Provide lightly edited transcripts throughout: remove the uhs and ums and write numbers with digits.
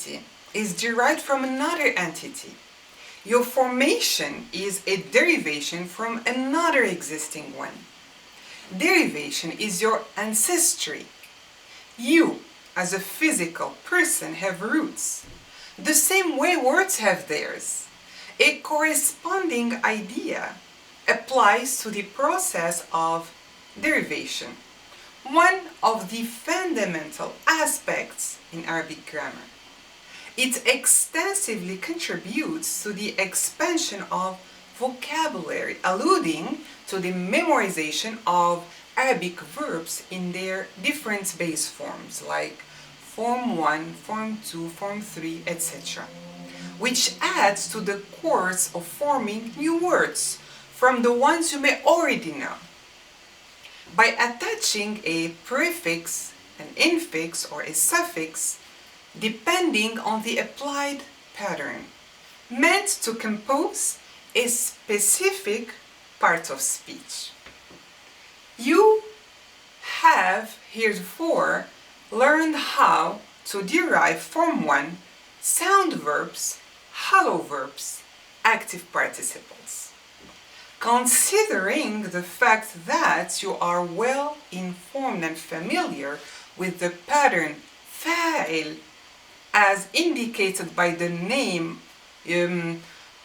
entity is derived from another entity. Your formation is a derivation from another existing one. Derivation is your ancestry. You, as a physical person, have roots. The same way words have theirs. A corresponding idea applies to the process of derivation, one of the fundamental aspects in Arabic grammar. It extensively contributes to the expansion of vocabulary, alluding to the memorization of Arabic verbs in their different base forms like Form 1, Form 2, Form 3, etc., which adds to the course of forming new words from the ones you may already know. By attaching a prefix, an infix, or a suffix, depending on the applied pattern, meant to compose a specific part of speech. You have heretofore learned how to derive Form 1 sound verbs, hollow verbs, active participles. Considering the fact that you are well informed and familiar with the pattern fa'il as indicated by the name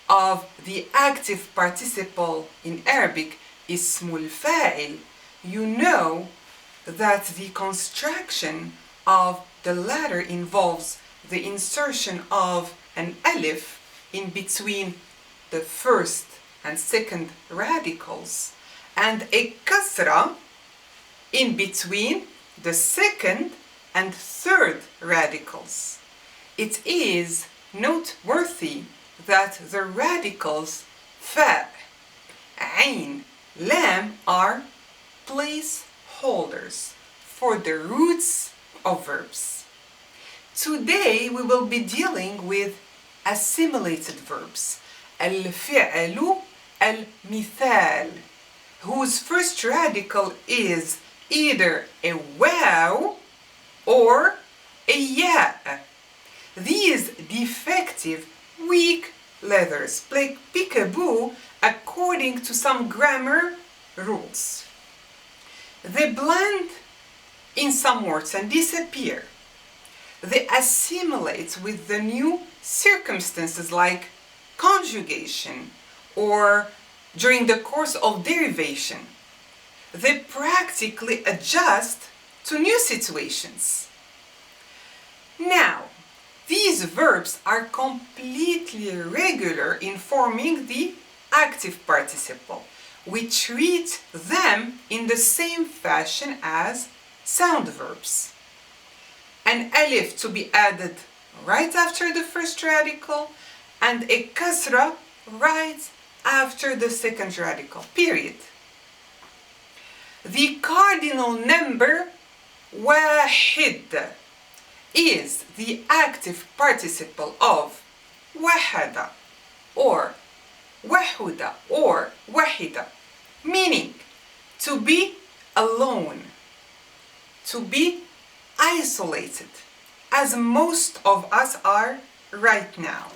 of the active participle in Arabic, ismul fa'il, you know that the construction of the latter involves the insertion of an alif in between the first and second radicals and a kasra in between the second and third radicals. It is noteworthy that the radicals fa, ain, lam are placeholders for the roots of verbs. Today we will be dealing with assimilated verbs, al-fi'lu al-mithal, whose first radical is either a waw or a ya. These defective, weak letters play peekaboo according to some grammar rules. They blend in some words and disappear. They assimilate with the new circumstances like conjugation or during the course of derivation. They practically adjust to new situations. Now, these verbs are completely regular in forming the active participle. We treat them in the same fashion as sound verbs. An alif to be added right after the first radical and a kasra right after the second radical, period. The cardinal number wahid is the active participle of wahada or wahuda or wahida, meaning to be alone, to be isolated, as most of us are right now.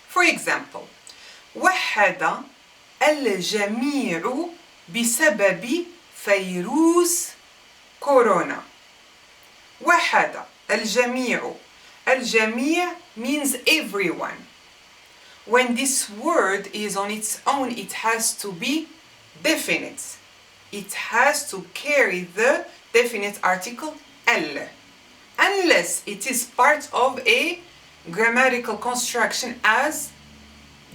For example, وحد الجميع بسبب فيروس كورونا. وحد الجميع. الجميع means everyone. When this word is on its own, it has to be definite. It has to carry the definite article al, unless it is part of a grammatical construction as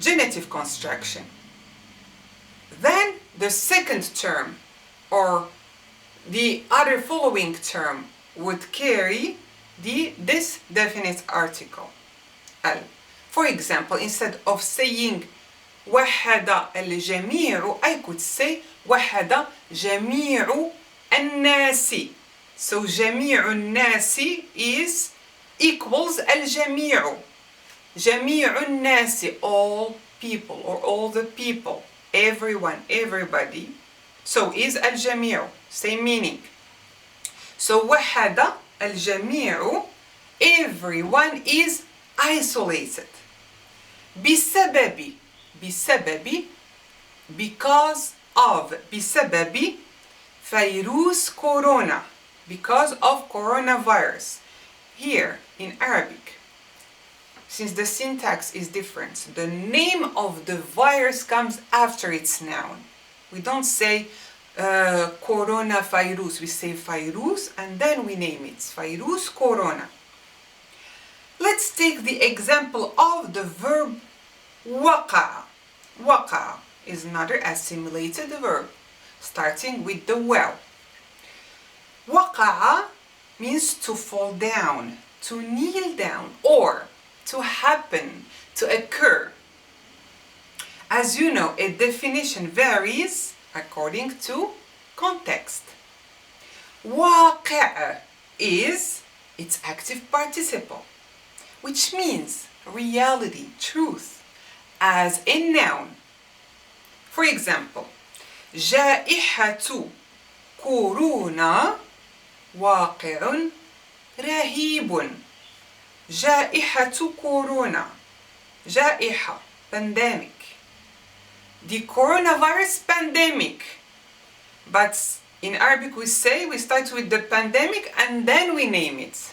genitive construction. Then the second term or the other following term would carry this definite article al. For example, instead of saying وحد الجميع, I could say وحد جميع الناس. So جميع الناس is equals الجميع. جميع الناس, all people or all the people, everyone, everybody. So is الجميع, same meaning. So وحد الجميع everyone is isolated. بسبب بسبب because of بسبب فيروس كورونا because of coronavirus. Here in Arabic, since the syntax is different, the name of the virus comes after its noun. We don't say coronavirus, we say virus and then we name it virus corona. Let's take the example of the verb وقع. وقع is another assimilated verb starting with the waw. وقع means to fall down, to kneel down, or to happen, to occur. As you know, a definition varies according to context. واقع is its active participle, which means reality, truth, as a noun. For example, جائحة كورونا واقع رهيب. جائحة كورونا. جائحة, pandemic. The coronavirus pandemic. But in Arabic we start with the pandemic and then we name it.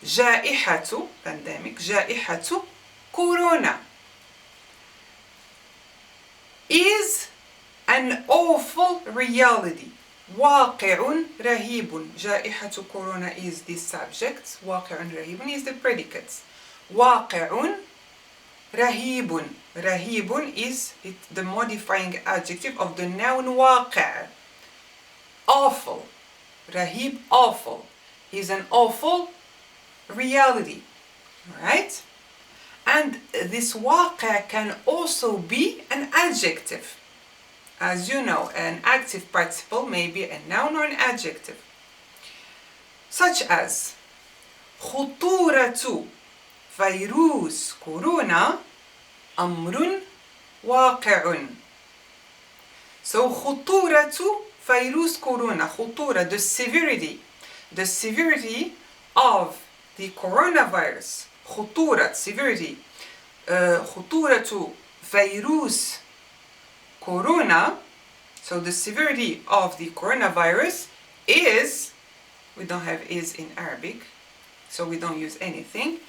جائحة, pandemic, جائحة كورونا is an awful reality. واقع رهيب. جائحة كورونا is the subject. واقع رهيب is the predicate. واقع رهيب. رهيب is the modifying adjective of the noun واقع. Awful. رهيب, awful, is an awful reality. Alright? And this واقع can also be an adjective. As you know, an active participle may be a noun or an adjective. Such as خطورة فيروس كورونا أمر واقع. So خطورة فيروس كورونا, خطورة, the severity of the coronavirus. خطورة, severity. خطورة فيروس corona, so the severity of the coronavirus is, we don't have is in Arabic, so we don't use anything,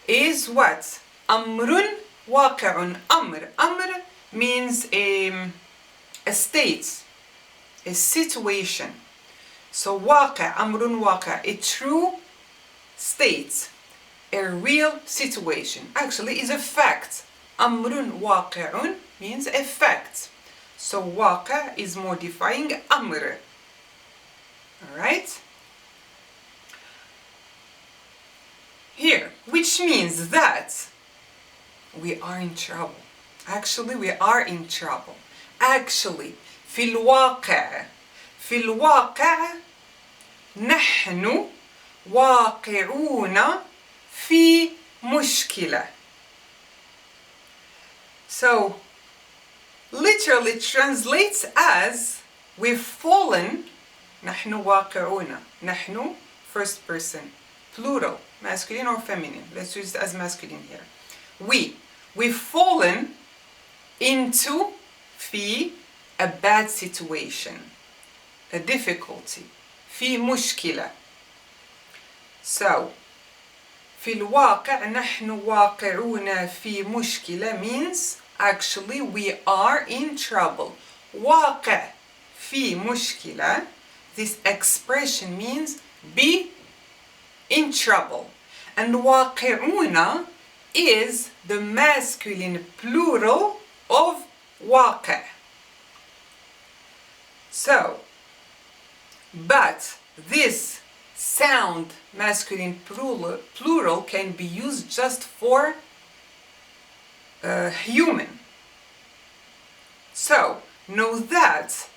is what? أمر واقع. أمر means a state, a situation. So واقع, أمر واقع, a true state, a real situation. Actually is a fact. أمر واقع means a fact. So واقع is modifying أمر. Alright? Here, which means that we are in trouble. Actually, we are in trouble. Actually, في الواقع نحن واقعون في مشكلة. So, literally translates as we've fallen. نحن واقعون. نحن, first person, plural, masculine or feminine. Let's use it as masculine here. We've fallen into في, a bad situation, a difficulty. في مشكلة. So, في الواقع نحن واقعون في مشكلة means actually we are in trouble. واقع في مشكلة, this expression means be in trouble. And واقعون is the masculine plural of واقع. So, but this sound masculine plural can be used just for human. So, know that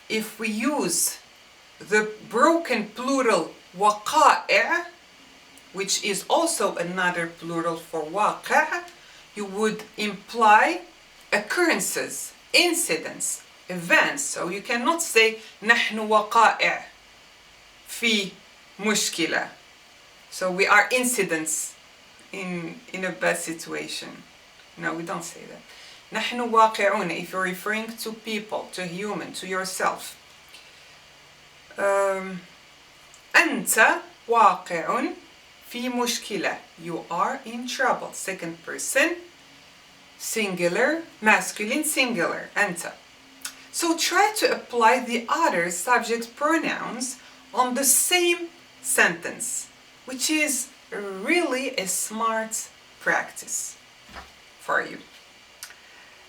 if we use the broken plural وقائع, which is also another plural for واقع, you would imply occurrences, incidents, events. So you cannot say نحن وقائع في مشكلة. So we are incidents in a bad situation. No, we don't say that. نحن واقعون if you're referring to people, to human, to yourself. أنت واقع في مشكلة. You are in trouble. Second person, singular, masculine, singular. أنت. So try to apply the other subject pronouns on the same sentence, which is really a smart practice for you.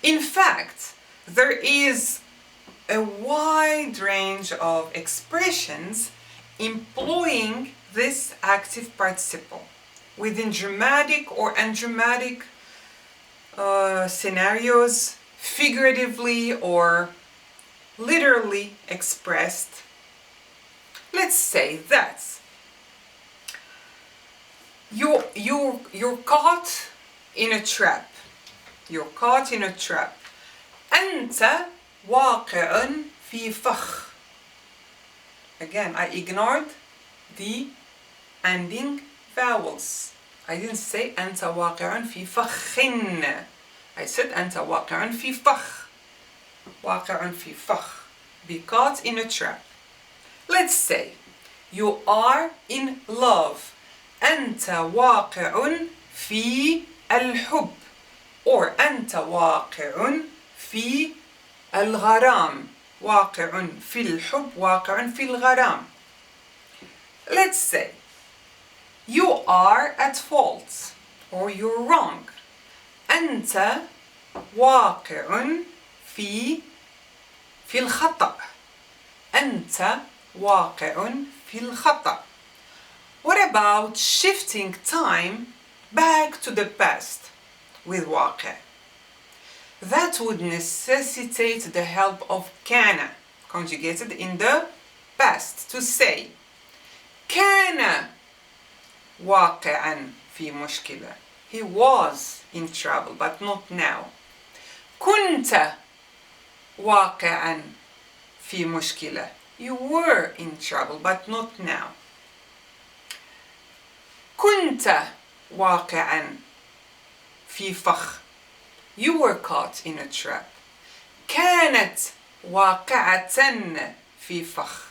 In fact, there is a wide range of expressions employing this active participle within dramatic or undramatic scenarios, figuratively or literally expressed. Let's say that you're caught in a trap. You're caught in a trap. أنت واقع في فخ. Again, I ignored the ending vowels. I didn't say أنت واقع في فخ. I said أنت واقع في فخ. واقع في فخ. Be caught in a trap. Let's say you are in love. أنت واقع في الحب. Or أنت واقع في الغرام. واقع في الحب واقع في الغرام. Let's say you are at fault or you're wrong. أنت واقع في الخطأ. أنت واقع في الخطأ. What about shifting time back to the past with واقع? That would necessitate the help of كان, conjugated in the past, to say كان واقعا في مشكلة. He was in trouble, but not now. كنت واقعا في مشكلة. You were in trouble, but not now. كنت واقعا في فخ. You were caught in a trap. كانت واقعة في فخ.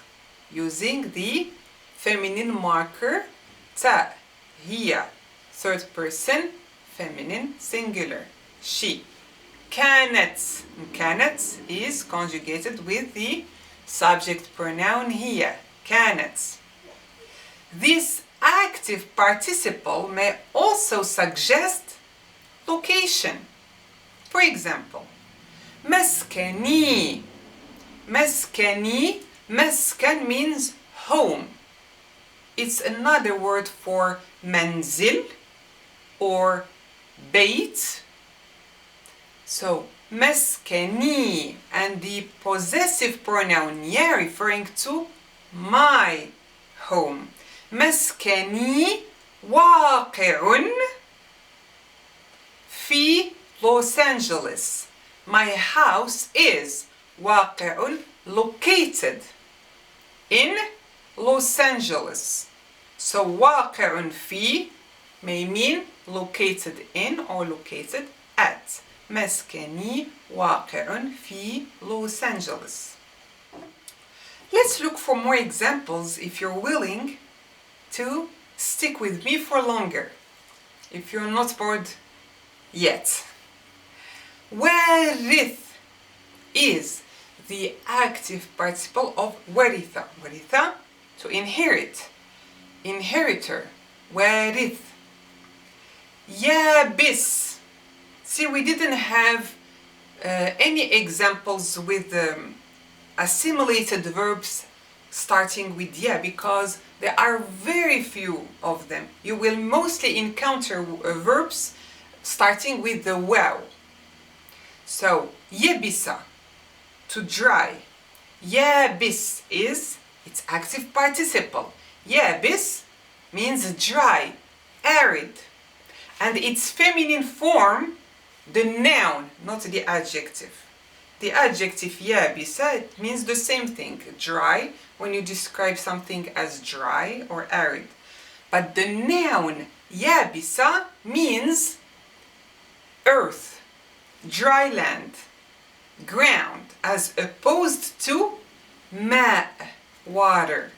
Using the feminine marker تاء. هي. Third person, feminine, singular. She. كانت. كانت is conjugated with the subject pronoun هي. كانت. This active participle may also suggest location. For example, مسكني. مسكني. مسكن means home. It's another word for منزل or بيت. So مسكني and the possessive pronoun يا referring to my home. مسكني واقع في Los Angeles. My house is واقع located in Los Angeles. So واقع في may mean located in or located at. مسكني واقع في Los Angeles. Let's look for more examples if you're willing to stick with me for longer, if you're not bored yet. وارث is the active participle of ورث. ورث, to inherit. Inheritor. وارث. يابس. See, we didn't have any examples with assimilated verbs starting with ya because there are very few of them. You will mostly encounter verbs starting with the wow. So, يبس, to dry. يابس is its active participle. يابس means dry, arid. And its feminine form, the noun, not the adjective. The adjective يابسة, it means the same thing, dry, when you describe something as dry or arid. But the noun يابسة means earth, dry land, ground, as opposed to ماء, water.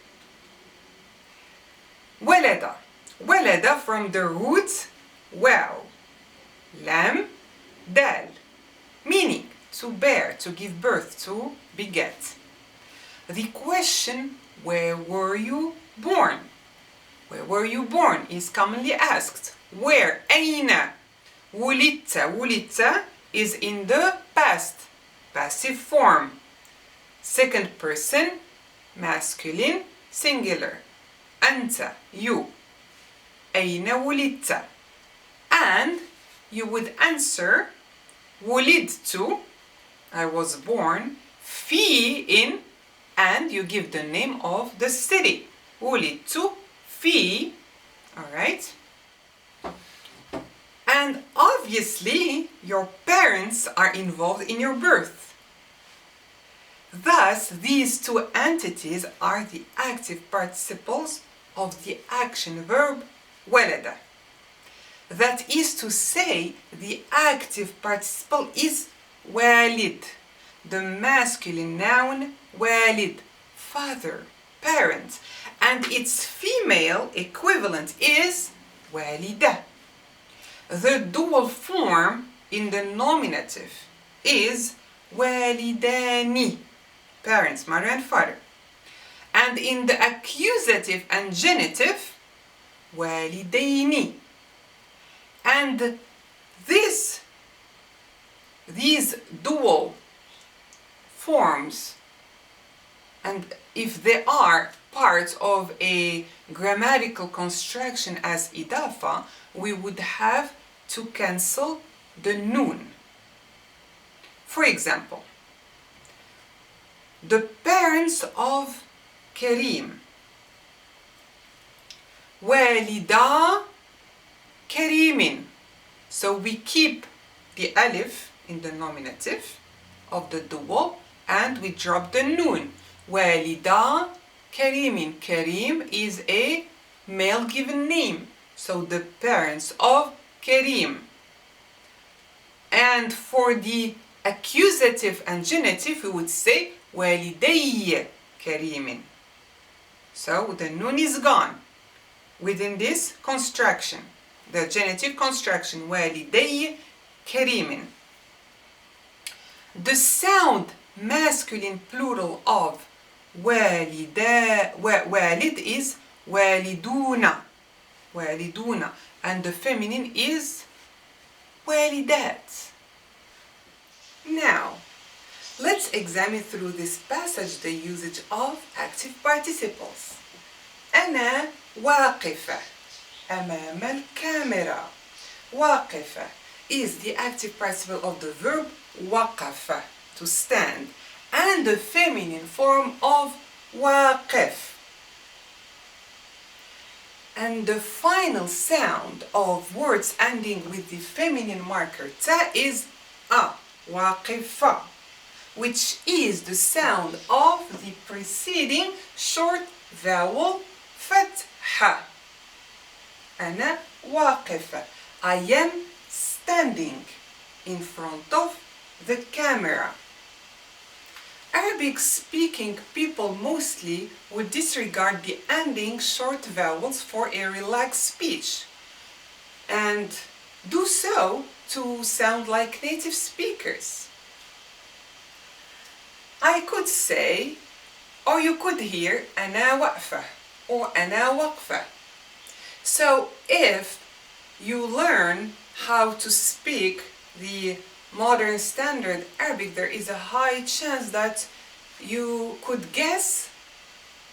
ولد, ولد from the root واو, لام, دال, meaning to bear, to give birth, to beget. The question, where were you born? Where were you born is commonly asked. Where? أين? ولدت. ولدت is in the past, passive form. Second person, masculine, singular. أنت, you. أين ولدت? And you would answer ولدت, I was born, في in, and you give the name of the city. ولدت في, alright? And obviously, your parents are involved in your birth. Thus, these two entities are the active participles of the action verb ولد. That is to say, the active participle is والد, the masculine noun والد, father, parent, and its female equivalent is والدة. The dual form in the nominative is والدان, parents, mother and father. And in the accusative and genitive, والدين. And these dual forms, and if they are part of a grammatical construction as idafa, we would have to cancel the noon. For example, the parents of Karim. والدا كريم. So we keep the alif in the nominative of the dual and we drop the noon. والدا كريم. Karim is a male given name. So the parents of Karim. And for the accusative and genitive we would say والدي كريم. So the noon is gone within this construction, the genitive construction والدي كريم. The sound masculine plural of والد is والدون, والدون, and the feminine is والدات. Now, let's examine through this passage the usage of active participles. أنا واقفة أمام الكاميرا. واقفة is the active participle of the verb وقف, to stand, and the feminine form of واقف. And the final sound of words ending with the feminine marker ta is a, واقفة, which is the sound of the preceding short vowel فتحة. أنا واقفة. I am standing in front of the camera. Arabic-speaking people mostly would disregard the ending short vowels for a relaxed speech and do so to sound like native speakers. I could say, or you could hear أنا واقفة or أنا واقفة. So if you learn how to speak the modern standard Arabic, there is a high chance that you could guess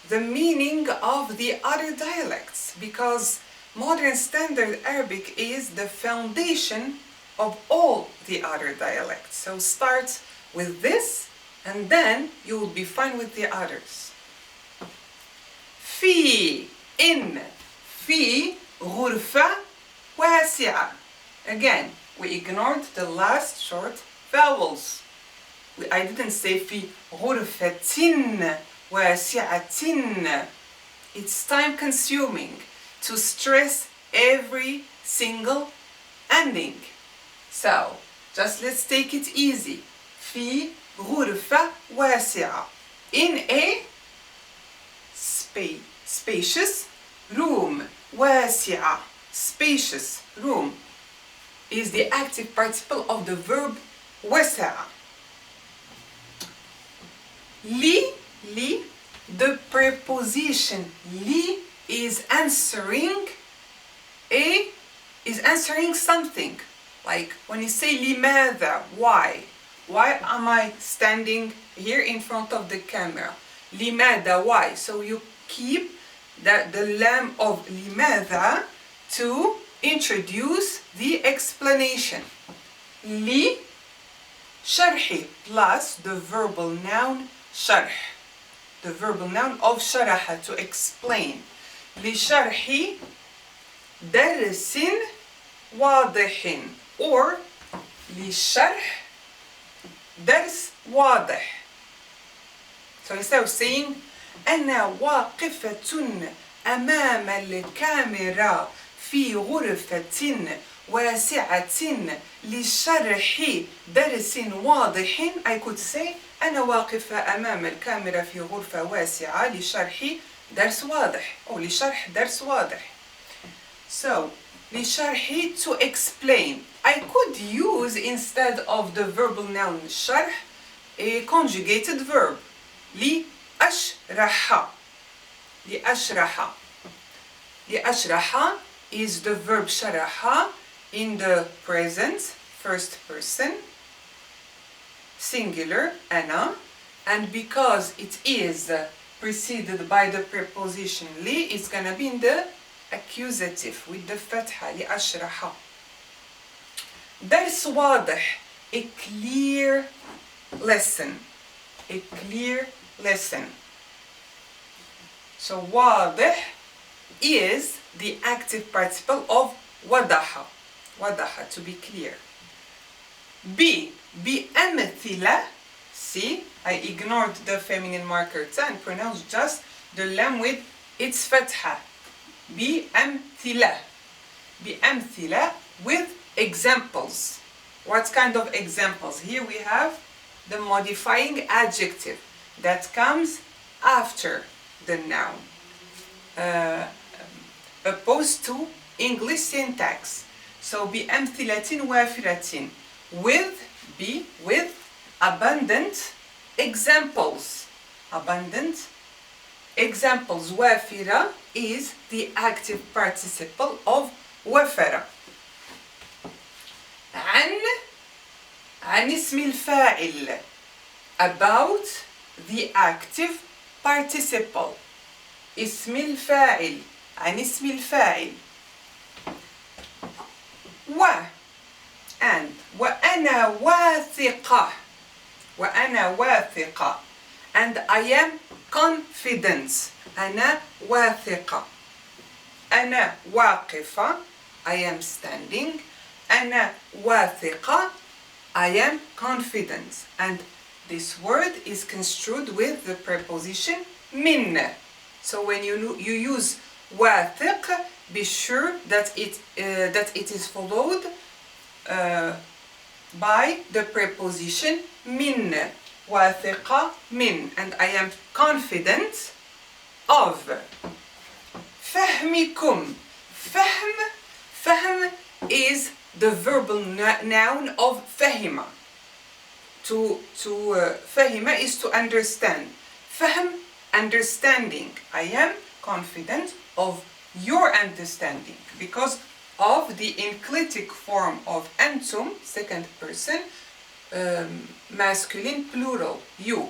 the meaning of the other dialects, because modern standard Arabic is the foundation of all the other dialects. So start with this and then you will be fine with the others. في, in, في غرفة واسعة. Again, we ignored the last short vowels. I didn't say في غرفة واسعة. It's time consuming to stress every single ending. So, just let's take it easy. في غرفة واسعة. In a spacious room. واسعة. Spacious room is the active participle of the verb وسع. لي, the preposition لي is answering something. Like when you say لماذا, why? Why am I standing here in front of the camera? لماذا, why? So you keep the lam of لماذا to introduce the explanation. لي شرحي plus the verbal noun شرح. The verbal noun of شرح, to explain. لشرح درس واضح, or لشرح درس واضح. So instead of saying أنا واقفة أمام الكاميرا في غرفة واسعة لشرح درس واضح, I could say أنا واقفة أمام الكاميرا في غرفة واسعة لشرح درس واضح, أو لشرح درس واضح. So, لشرح, to explain. I could use, instead of the verbal noun شرح, a conjugated verb. لأشرح. لأشرح. لأشرح is the verb شرح in the present, first person, singular, أنا, and because it is preceded by the preposition لي, it's gonna be in the accusative with the فتحة. لأشرح. درس واضح, a clear lesson. A clear lesson. So واضح is the active participle of وضح. وضح, to be clear. بأمثلة. See, I ignored the feminine marker and pronounced just the lam with its فتحة. بأمثلة. بأمثلة, with examples. What kind of examples? Here we have the modifying adjective that comes after the noun, opposed to English syntax. So بأمثلة وافرة, with abundant examples. Abundant examples. وافرة is the active participle of وفر. عن اسم الفاعل, about the active participle. اسم الفاعل, عن اسم الفاعل. and وأنا واثقة. وأنا واثقة, and I am confident. أنا واثقة. أنا واقفة, I am standing. أنا واثقة, I am confident. And this word is construed with the preposition من. So when you use واثق, be sure that it is followed by the preposition من. واثقة من, and I am confident of. فهمكم. فهم is the verbal noun of فهم. فهم is to understand. فهم, understanding. I am confident of your understanding, because of the enclitic form of أنتم, second person, masculine plural, you.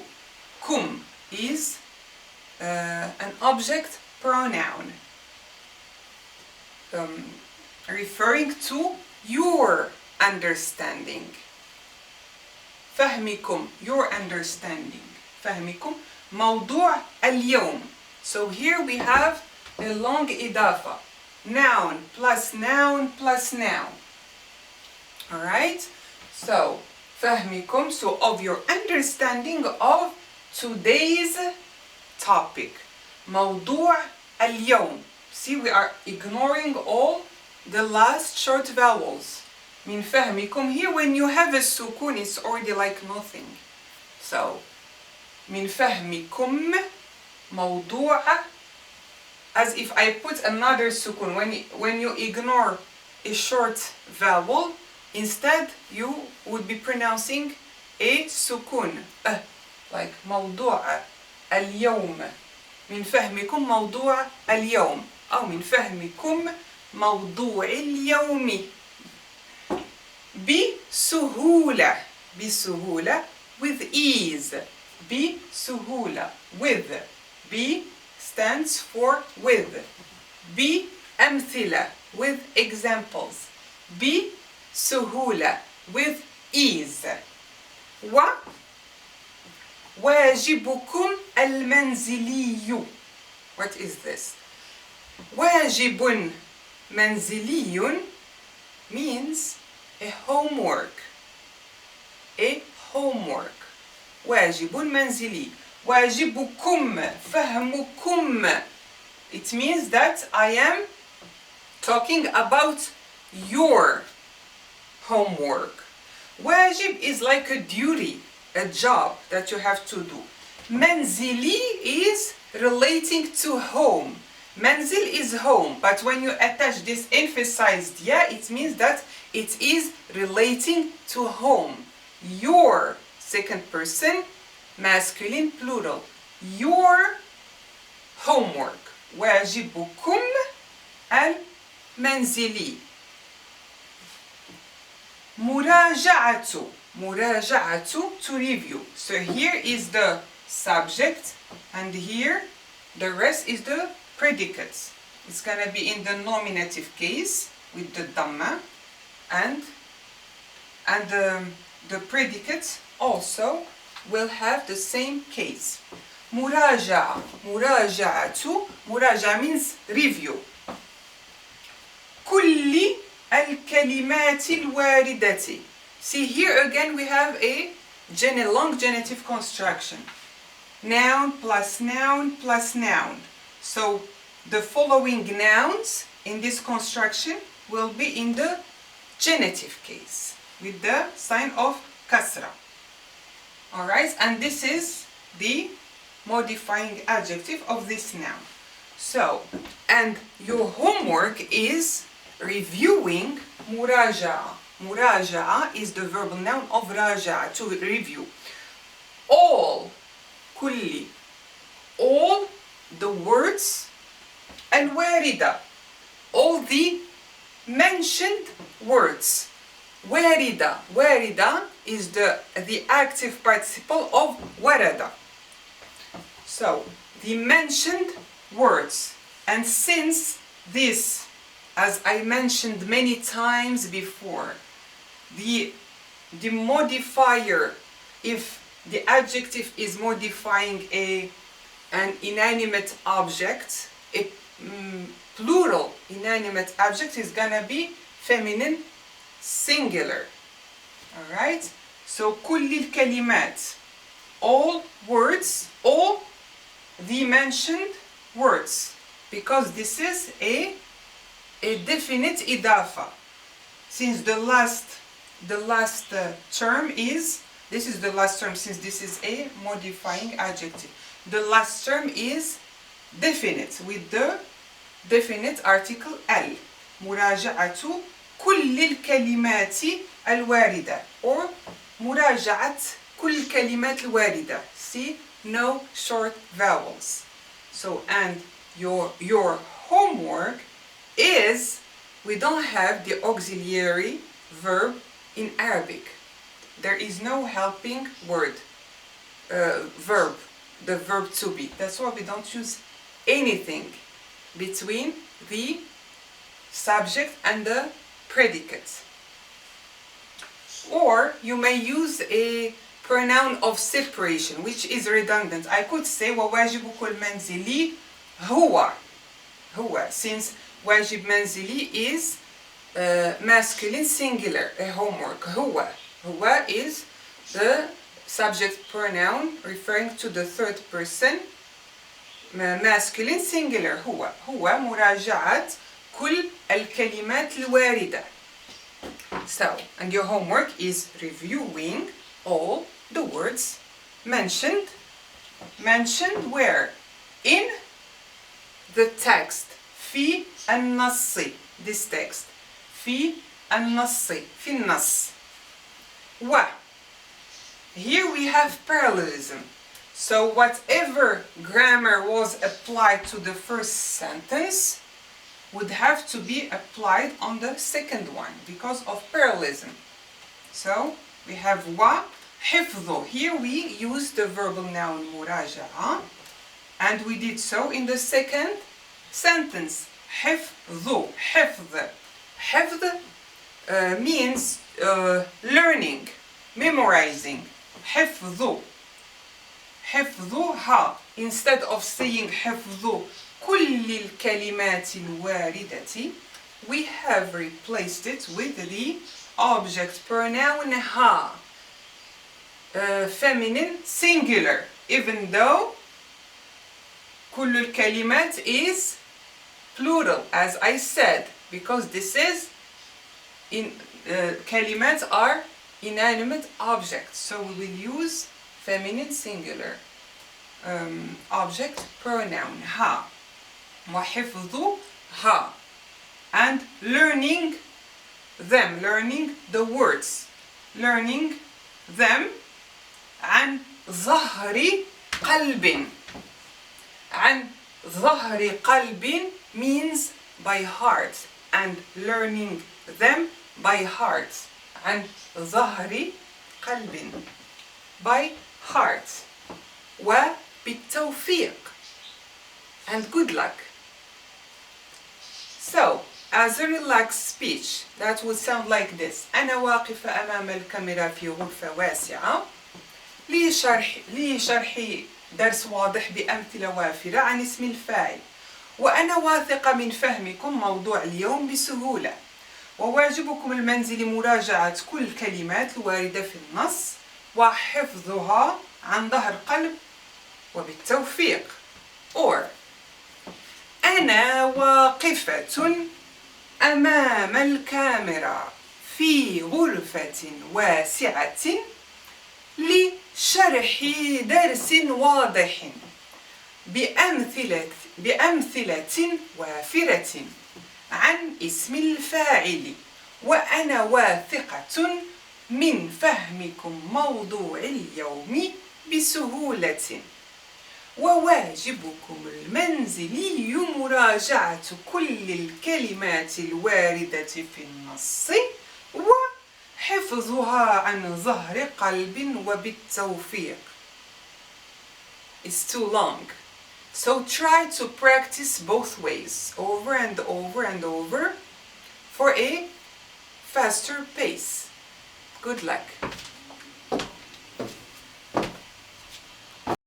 kum is an object pronoun, referring to your understanding. فهمكم, your understanding. فهمكم موضوع اليوم. So here we have a long إضافة. Noun plus noun plus noun. Alright? So, فهمكم, so of your understanding of today's topic. موضوع اليوم. See, we are ignoring all the last short vowels. من فهمكم, here when you have a sukun, it's already like nothing. So, من فهمكم موضوع, as if I put another sukun. When you ignore a short vowel, instead you would be pronouncing a sukun, like موضوع اليوم. من فهمكم موضوع اليوم, أو من فهمكم موضوع اليوم. بسهولة, بسهولة, with ease. بسهولة, with. B stands for with. بأمثلة, with examples. بسهولة, with ease. واجبكم المنزلي. What is this? واجب منزلي means a homework. A homework. واجب منزلي. واجبكم, فهمكم. It means that I am talking about your homework. واجب is like a duty, a job that you have to do. منزلي is relating to home. منزل is home, but when you attach this emphasized ya, it means that it is relating to home. Your, second person, masculine plural. Your homework. واجبكم المنزلي. مراجعة. مراجعة, to review. So here is the subject, and here the rest is the predicates. It's gonna be in the nominative case with the dhamma, and the predicates also will have the same case. مراجعة. مراجعة. مراجعة means review. كل الكلمات الواردة. See, here again we have a long genitive construction. Noun plus noun plus noun. So the following nouns in this construction will be in the genitive case with the sign of kasra. Alright, and this is the modifying adjective of this noun. So, and your homework is reviewing muraja'a. Muraja'a is the verbal noun of raja'a, to review. All, kulli, all the words, al-warida, all the mentioned words. Warida. Warida is the active participle of warada. So, the mentioned words. And since this, as I mentioned many times before, the modifier, if the adjective is modifying an inanimate object, a plural inanimate object is gonna be feminine singular. Alright? So كل الكلمات, all words, all the mentioned words, because this is a definite idafa. Since the last term is, this is the last term, since this is a modifying adjective. The last term is definite with the definite article al. مراجعة كل الكلمات الواردة, or مراجعة كل الكلمات الواردة. See, no short vowels. So, and your homework is, we don't have the auxiliary verb in Arabic. There is no helping word, verb, the verb to be. That's why we don't use anything between the subject and the predicate. Or you may use a pronoun of separation, which is redundant. I could say وواجبك المنزلي هو. Since wajib manzili is masculine singular, a homework. هو. هو is the subject pronoun referring to the third person masculine singular. هو مراجعة كل الكلمات الواردة. So, and your homework is reviewing all the words mentioned where? In the text. في النص. This text. في النص. في النص. Here we have parallelism. So whatever grammar was applied to the first sentence would have to be applied on the second one because of parallelism. So we have حفظه. Here we use the verbal noun مراجعة, and we did so in the second sentence. حفظه. حفظ means learning, memorizing. حفظه. حفظها. Instead of saying حفظ كل الكلمات الواردة, we have replaced it with the object pronoun ها. Feminine singular, even though كل الكلمات is plural, as I said, because this is كلمات are inanimate objects, so we will use feminine singular object pronoun ها. وحفظها. And learning them, learning the words, learning them. عن ظهر قلب. عن ظهر قلب means by heart, and learning them by heart. عن ظهر قلب, by heart. وبالتوفيق, and good luck. So, as a relaxed speech, that would sound like this. أنا واقفة أمام الكاميرا في غرفة واسعة لشرح درس واضح بأمثلة وافرة عن اسم الفاعل، وأنا واثقة من فهمكم موضوع اليوم بسهولة، وواجبكم المنزلي مراجعة كل الكلمات الواردة في النص وحفظها عن ظهر قلب وبالتوفيق. Or أنا واقفة أمام الكاميرا في غرفة واسعة لشرح درس واضح بأمثلة وافرة عن اسم الفاعل، وأنا واثقة من فهمكم موضوع اليوم بسهولة، وواجبكم المنزلي مراجعة كل الكلمات الواردة في النص وحفظها عن ظهر قلب وبالتوفيق. It's too long, so try to practice both ways, over and over and over, for a faster pace. Good luck.